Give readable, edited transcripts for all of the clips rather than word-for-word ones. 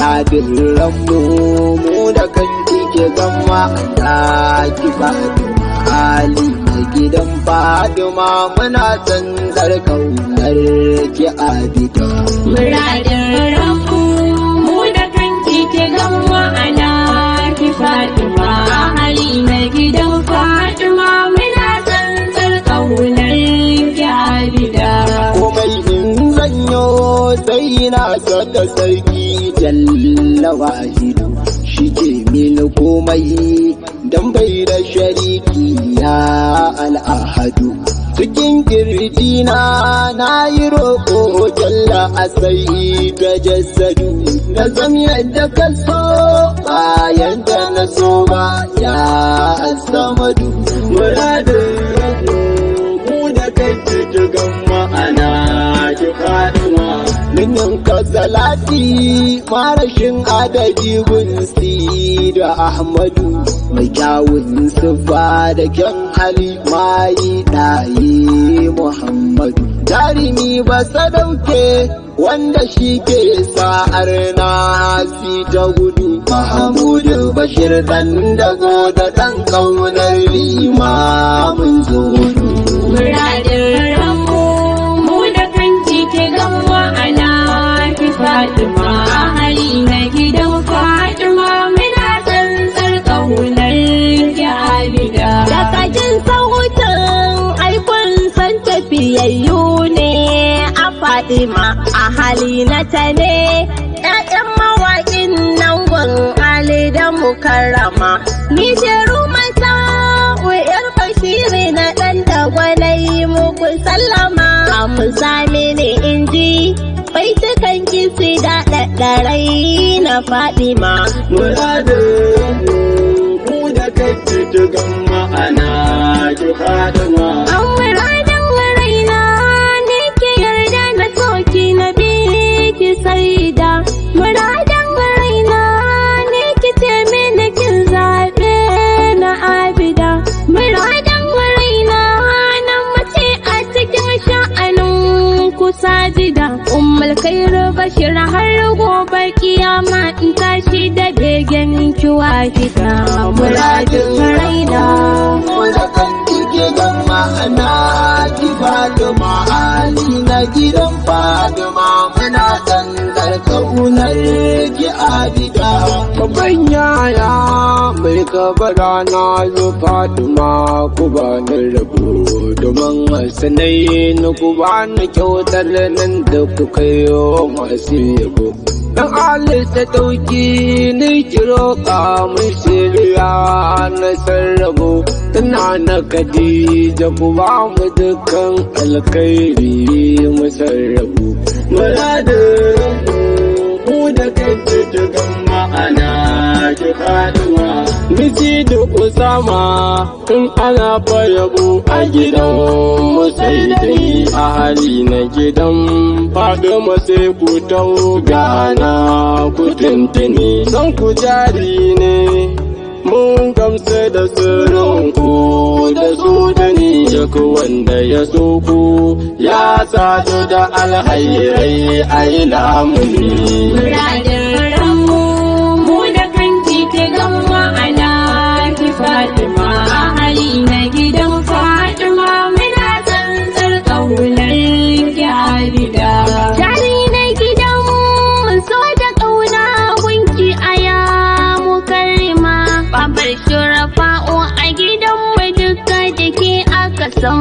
muradin ranmu mu da kanki ke gama da ki Fatima Ali na gidan Fatima muna tsantsar kaunar ki Abida. Muradin ranmu mu da kanki ke gama da ki Fatima Ali na gidan Fatima muna tsantsar kaunar ki Abida. Komai in zanyo sai na da sarki jalla wahidu shi ke mini komai dan bai da shariki ya al'ahadu. Cikin kirjina na yi roƙo jalla a sai da jassadu na zam yadda ka so bayan da na so ba ya samadu. Muradin mu da kai cikin ma'ana ki Fatima. Mun yanka salati marashin adadi gunsi da Ahmadu mai kyawun siffa da kyan hali mai ɗaye Muhammadu. Jarumi ba sadauke wanda shi ke sa'ar nasi ta gudu. Mahamudu Bashir dan dago da ɗan ƙaunar limamin zuhudu. Muradin ranmu mu da kanki ke gama ana ki Fatima Ali na gidan Fatima muna tsantsar ƙaunar ki Abida. Daga jin sautin aikun san tafiyayyu ne a Fatima a hali na ta ne ƴaƴan mawaƙin nan gun Ali da Mukarrama. Ni shiru masa wuyar Bashiri na ɗan tagwalai muku sallama. Mu sami ne in ji baitukan kisi da ɗaɗɗarai na Fatima. Muradin mu da kai cikin ma'ana ki Fatima. An muradin raina ne ki yarda na soki na bi ki saida. Muradin raina ne ki ce mini kin zaɓe na Abida. Muradin raina na mace a cikin sha'anin kusa jida. Ummul Khairu Bashir har gobe kiyama in tashi da begen kiwa gida. Muradin raina mu da kanki ke gama ana ki Fatima Ali na gidan Fatima muna tsantsar kaunar ki Abida. Babban yaya mai kabara na zo Fatima ku ba ni rabo domin hasanai na ku ba ni kyautar nan da ku kai masu yabo. Dan Allah ta dauki ni kiro ka mun shirya na sarrabo tana na Khadija ku ba mu dukkan alkhairi mu sarrabo. Muradin mu da kai cikin ma'ana ki Fatima. Miji da Usama tun ana yabo a gidan mu sai dai a hali na gidan Fatima sai ku taugana ku tuntuni san ku jari ne mun gamsa da sirrin ku da su da ni duk wanda ya so ku ya sadu da alhairai ayi lamuni. Muradin ranmu mu da kanki ke gama ana ki Fatima Ali na gidan Fatima muna tsantsar ƙaunar ki Abida. Jari na gidan so da ƙauna gunki aya Mukarrima. Babar Shurafa'u a gidan mu duka da ke aka san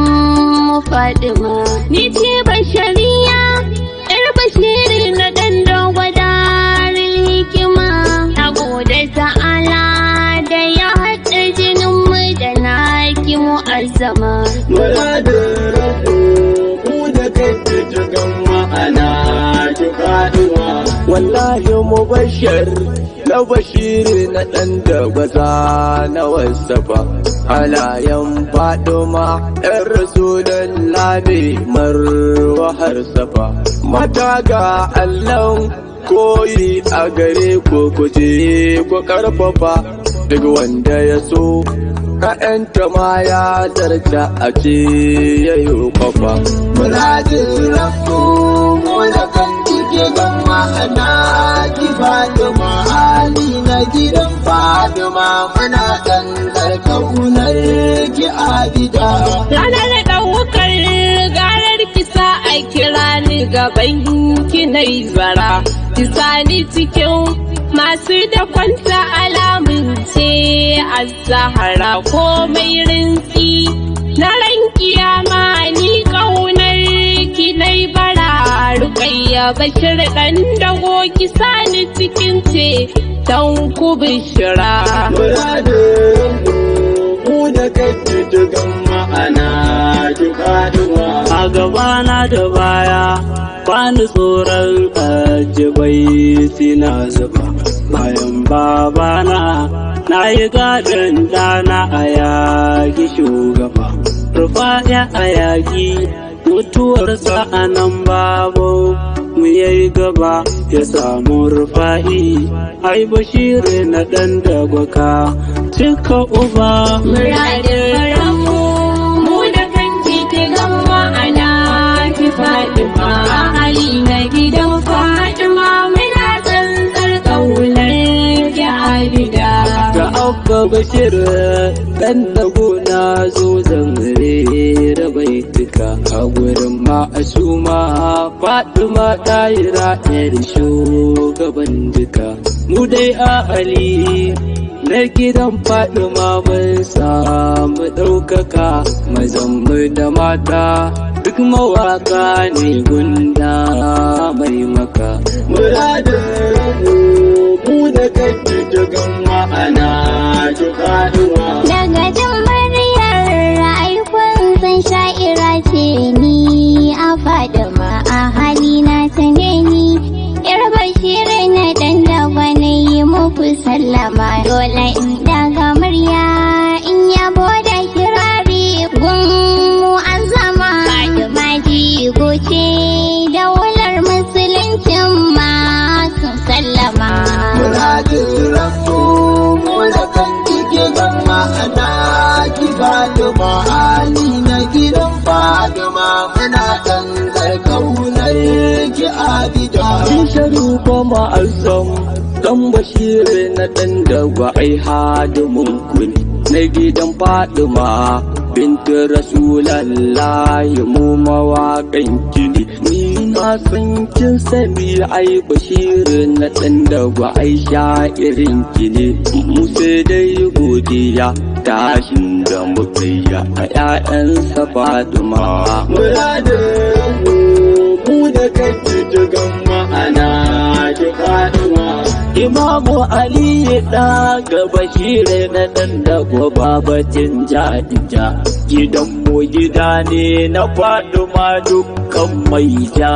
mu Fatima. Ni ce Bashariya ƴar Bashiri na ɗan dogwadarin hikima. Na gode ta'ala da ya haɗa jinin mu da naki mu'azzama. Muradin mu da kai cikin ma'ana ki Fatima. Wallahi mubashir na Bashiri na ɗan da gwaza na wasafa. Halayen Fatima ‘yan Rasulallah ne marwa har safa. Mata ga Allahn koyi a gare ku kuje ku karfafa duk wanda ya so ‘ya'yanta ma ya zarta a ce ya yi kwafa. Muradin rafu mu da kanki kike gan ma'ana ki Fatima hali na gidan Fatima muna tsantsar kaunar ki Abida. Ranar ɗaukar garar kisa a kira ni gaban ki na bara, kisa ni cikin masu da kwanta alamun ce a zahara komai rinsi na ran kiyama ni ƙaunar ki na bara. Rukayya Bashir ɗan dago kisa ni cikin ce don ku bishira. Mu da kake tugan ma'ana ki Fatima. A gabana da baya bani tsoron ajibai sina zuba. Bayan babana na yi gadon dana a yaki shugaba. Rufa'i a yaki mutuwarsa a nan babu mu yayi gaba ya samu Rufa'i. Ai Bashir na ɗan dagwaka cika uba. Muradin faranmu mu da kanki ki gan ma'ana ki Fatima hali na gidan Fatima muna tsantsar ƙaunar ki Abida. Ga Abba Bashir ɗan dago na zo zan rera baituka a gurin ma'asuma Fatima ɗayira ɗayar shugaban duka. Mu dai a Ali na gidan Fatima mun samu ɗaukaka mazanmu da mata duk mawaka ne gunda mai maka. Muradin mu da kake tugan ma'ana ki Fatima. Daga jin muryar aikun san sha'ira ce ni a Fatima a halina ta ne ni. Yar Bashir na ɗan dagwa na yi muku sallama dole in daga murya in yabo da kirari gun mu an zama Fatima jigo ce daular musuluncin ma sun sallama. Muradin mu da kan kike gan ma'ana ki Fatima hali na gidan Fatima muna tsantsar kaunar ki Abida. Sharu ko ma'azam dan Bashir na ɗan dagwa ai hadimin kuni na gidan Fatima binti Rasulallahi mu mawaƙan kini. Ni na san kin sani ai Bashir na ɗan dagwa ai sha'irin kini. Mu sai dai godiya tashin da muka yi a 'ya'yansa Fatima. Muradin mu da kake tugan ma'ana ki Fatima. Imamu Ali da ga Bashir na ɗan dagwa babatin jadija. Gidan mu gida ne na Fatima dukkan mai ja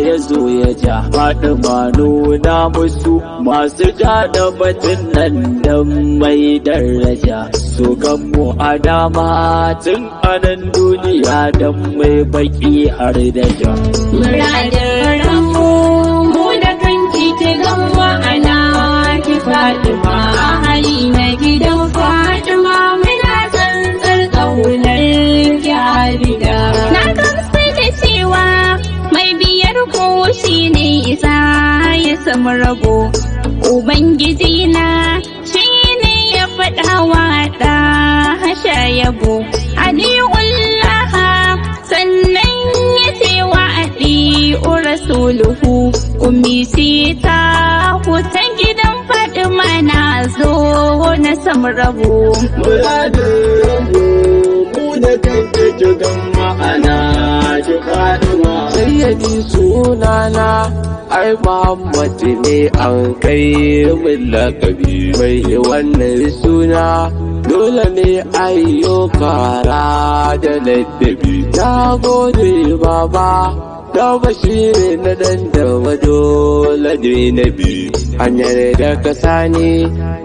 ya zo ya ja. Fatima nuna musu masu ja da batun nan dan mai daraja. So mu a dama tun anan duniya dan mai baki har da ja. Muradin ranmu mu da kanki ki gan ma'ana ki Fatima hali na gidan Fatima muna tsantsar ƙaunar ki Abida. Na gamsu da cewa mai biyar ko shi ne isa ya samu rabo. Ubangiji na shi ne ya faɗa wa ɗa hasha yabo. Ali'ullah sannan ya ce wa adi'u rasuluhu ummi sita ta gidan Fatima na zo na samu rabo. Muradin mu da kake tugan ma'ana ki Fatima. Sayyadi sunana ai Muhammad ne an kai min lakabi mai wannan suna dole ne ayyo kara da ladabi. Na gode baba da Bashir na dan da dole ne na bi hanyar da ka sani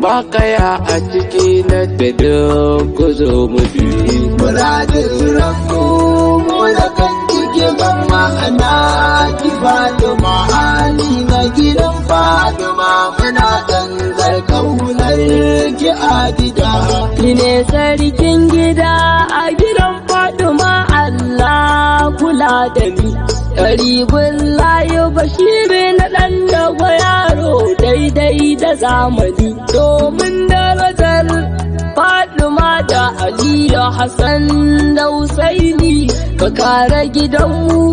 ba kaya a ciki na da duk zo mu bi. Muradin mu da kan kike gan ma'ana ki Fatima hali na gidan Fatima muna tsantsar kaunar ki Abida. Ni ne sarkin gida a gidan Fatima Allah kula da ni. Karibin layu Bashiri na ɗan dagwa yaro daidai da zamani. Domin darajar Fatima da Aliyu Hassan da Husaini ka kare gidanmu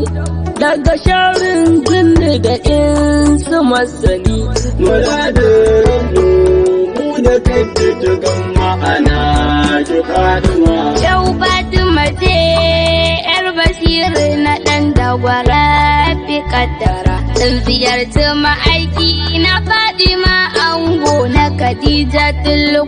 daga sharrin jinni da insu masani. Muradin mu da kanta ta gama ana ki Fatima. Yau Fatima ce ‘yar Bashiri na ɗan dagwara fi kaddara. Sun ziyarci ma'aiki na Fatima ango na Khadija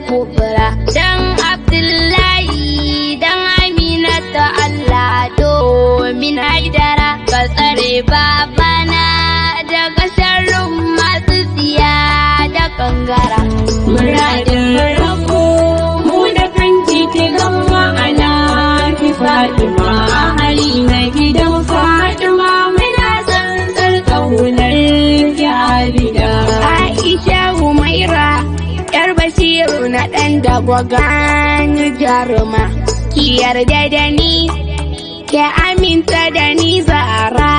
Kubra. Dan Abdullahi dan Aminata Allah domin Haidara. Ka tsare babana daga sharrin masu siya da kangara. Muradin rabu mu da kanki ke gama ana ki Fatima. Ahali na gidan Fatima muna tsantsar ƙaunar ki Abida. Aisha Humaira ‘yar Basiru na ɗan dagwa gani jaruma. Ki yarda da ni, ki aminta da ni Zahra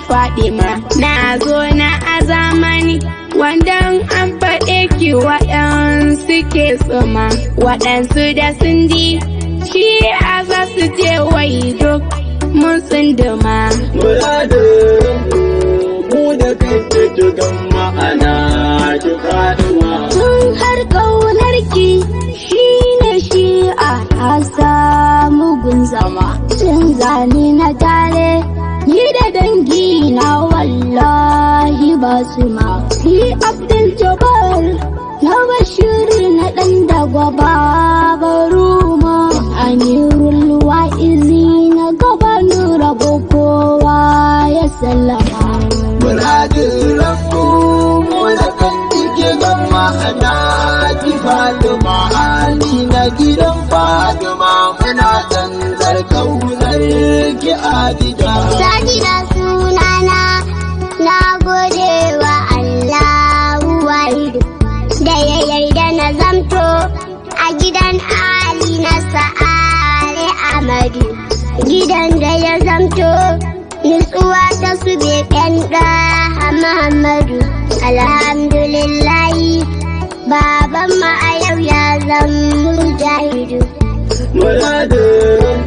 Fatima. Na zo na a zamani wanda an faɗe ki waɗansu ke tsuma. Waɗansu da sun ji shi a za su ce wai duk mun tsunduma. Muradin mu da kanta ta gama ana ki Fatima. Tun har ƙaunarki shi ne shi a hasa mugun zama. Sun zane na tare ni da dangi na wallahi ba su ma. Ni Abdul Jabbar na Bashiri na ɗan dagwa babaruma. Amirul wa'izi na gabanin rabo kowa ya sallama. Muradin rabu mu da kanta ke gama ana ki Fatima. Ali na gidan Fatima muna tsantsar ƙaunar ki Abida. Sajida sunana na gode wa Allahu wahidu da ya yarda na zamto a gidan Ali na Sa'ale Amadu. Gidan da ya zamto nutsuwa ta su beɓen ɗa Muhammadu. Alhamdulillahi baban ma a yau ya zama mujahidu. Muradin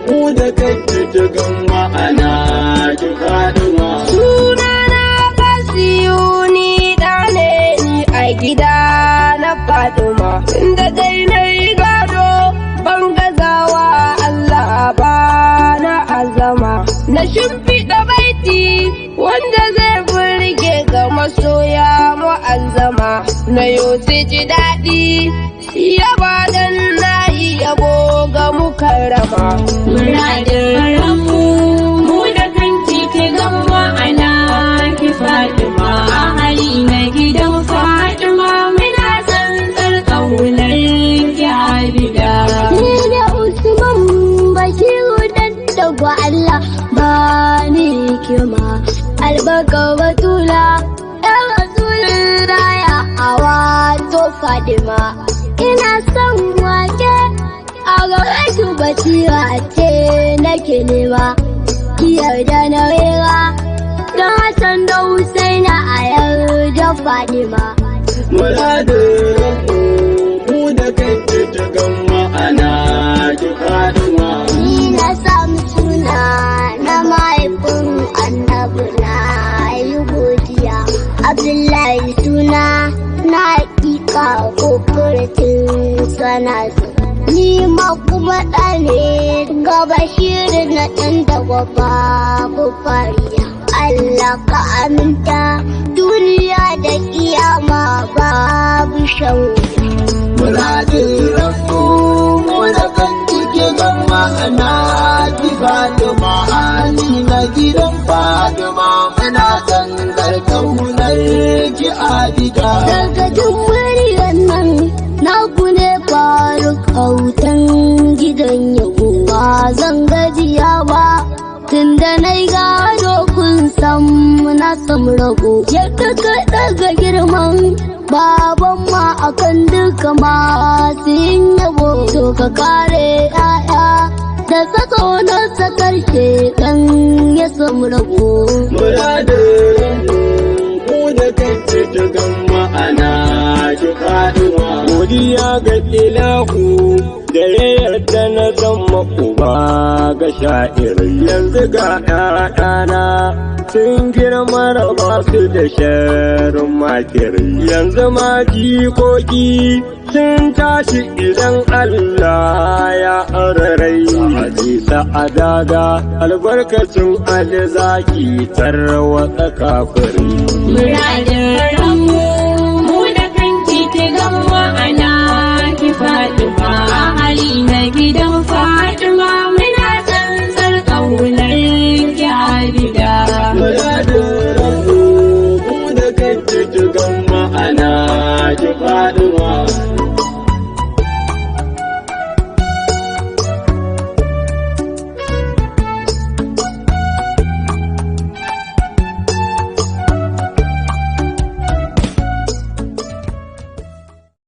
mu da kanta ta gama ana ki Fatima. Sunana Basiyuni ɗane ni a gida na Fatima. Inda dai na yi gado ban gazawa Allah ba na azama. Na shimfiɗa baiti wanda zai burge ga masoya mu'azzama. Na yosi ji daɗi yaba dan na yi yabo ga mukarrama. Muradin rabu mu da kanki ke gama ana ki Fatima. Ahali na gidan Fatima muna tsantsar ƙaunar ki Abida. Ni da Usman Bashiru dan dagwa Allah ba ni kima. Albarka batula ɗan rasulun raya a wato Fadima. Ina son wake a gare ki basira ce nake nema. Ki yarda na rera don Hassan da Husaina a yarda Fadima. Muradin mu da kanta ta gama ana ki Fatima. Ni na samu suna na mahaifin annabi na yi godiya. Abdullahi suna na hakika ko furtin sana su. Ni ma kuma ɗane ga Bashiri na ɗan dagwa babu fariya. Allah ka aminta duniya da kiyama babu shan wuya. Muradin rabu mu da kanta ke gama ana ki Fatima. Ali na gidan Fatima muna tsantsar ƙaunar ki Abida. Daga jin muryar nan na ne faru kautan gidan yabo. Ba zan gajiya ba tunda na yi gado kun san na samu rago. Yadda ka daga girman baban ma akan duka masu yin yabo. To ka kare 'ya'ya da tsatso na sakar shekan ya samu rabo. Muradin mu da kake ta gama ana ki faɗuwa. Godiya ga ilahu da ya yarda na zama uba ga sha'irai. Yanzu ga ƴaƴana sun girma raba su da sharin makirai. Yanzu ma jikoki sun tashi idan Allah ya ararai. Hadisa a daga albarkacin alzaki tarwatsa kafiri. Muradin ranmu mu da kanki ki gama ana ki Fatima. Ahali na gidan Fatima muna tsantsar ƙaunar ki Abida. Muradin ranmu mu da kanki ki gama ana ki Fatima.